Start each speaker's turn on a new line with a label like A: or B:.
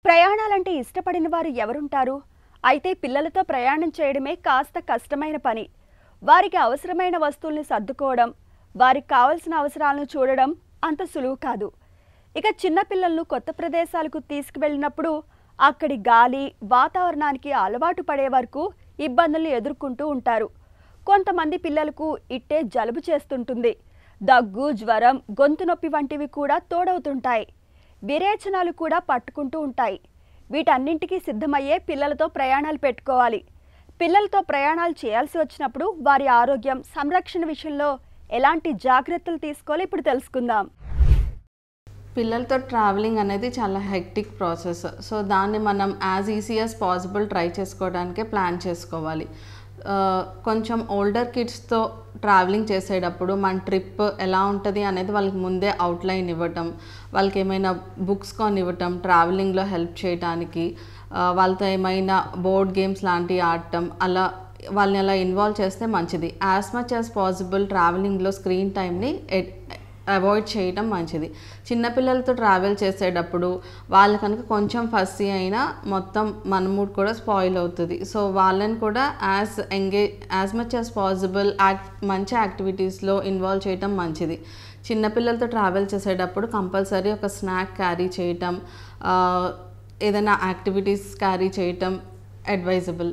A: ప్రయాణాలంటే ఇష్టపడిన వారు ఎవరుంటారు? అయితే పిల్లలతో ప్రయాణం చేయడమే కాస్త కష్టమైన పని. వారికి అవసరమైన వస్తువుల్ని సర్దుకోవడం, వారికి కావాల్సిన అవసరాలను చూడడం అంత సులువు కాదు. ఇక చిన్న పిల్లలను కొత్త ప్రదేశాలకు తీసుకువెళ్ళినప్పుడు అక్కడి గాలి, వాతావరణానికి అలవాటు పడే వరకు ఇబ్బందులు ఎదుర్కొంటూ ఉంటారు. కొంతమంది పిల్లలకు ఇట్టే జలుబు చేస్తుంటుంది. దగ్గు, జ్వరం, గొంతు నొప్పి వంటివి కూడా తోడవుతుంటాయి. విరేచనాలు కూడా పట్టుకుంటూ ఉంటాయి. వీటన్నింటికి సిద్ధమయ్యే పిల్లలతో ప్రయాణాలు పెట్టుకోవాలి. పిల్లలతో ప్రయాణాలు చేయాల్సి వచ్చినప్పుడు వారి ఆరోగ్యం, సంరక్షణ విషయంలో ఎలాంటి జాగ్రత్తలు తీసుకోవాలో ఇప్పుడు తెలుసుకుందాం.
B: పిల్లలతో ట్రావెలింగ్ అనేది చాలా హెక్టిక్ ప్రాసెస్. సో దాన్ని మనం as easy as possible try చేసుకోవడానికే ప్లాన్ చేసుకోవాలి. కొంచెం ఓల్డర్ కిడ్స్తో ట్రావెలింగ్ చేసేటప్పుడు మన ట్రిప్ ఎలా ఉంటుంది అనేది వాళ్ళకి ముందే అవుట్లైన్ ఇవ్వటం, వాళ్ళకి ఏమైనా బుక్స్ కొని ఇవ్వటం, ట్రావెలింగ్లో హెల్ప్ చేయడానికి, వాళ్ళతో ఏమైనా బోర్డ్ గేమ్స్ లాంటివి ఆడటం, అలా వాళ్ళని అలా ఇన్వాల్వ్ చేస్తే మంచిది. యాజ్ మచ్ యాజ్ పాసిబుల్ ట్రావెలింగ్లో స్క్రీన్ టైంని అవాయిడ్ చేయడం మంచిది. చిన్నపిల్లలతో ట్రావెల్ చేసేటప్పుడు వాళ్ళు కనుక కొంచెం ఫస్సీ అయినా మొత్తం మన మూడ్ కూడా స్పాయిల్ అవుతుంది. సో వాళ్ళని కూడా యాజ్ మచ్ యాజ్ పాసిబుల్ మంచి యాక్టివిటీస్లో ఇన్వాల్వ్ చేయడం మంచిది. చిన్నపిల్లలతో ట్రావెల్ చేసేటప్పుడు కంపల్సరీ ఒక స్నాక్ క్యారీ చేయటం, ఏదైనా యాక్టివిటీస్ క్యారీ చేయటం అడ్వైజబుల్.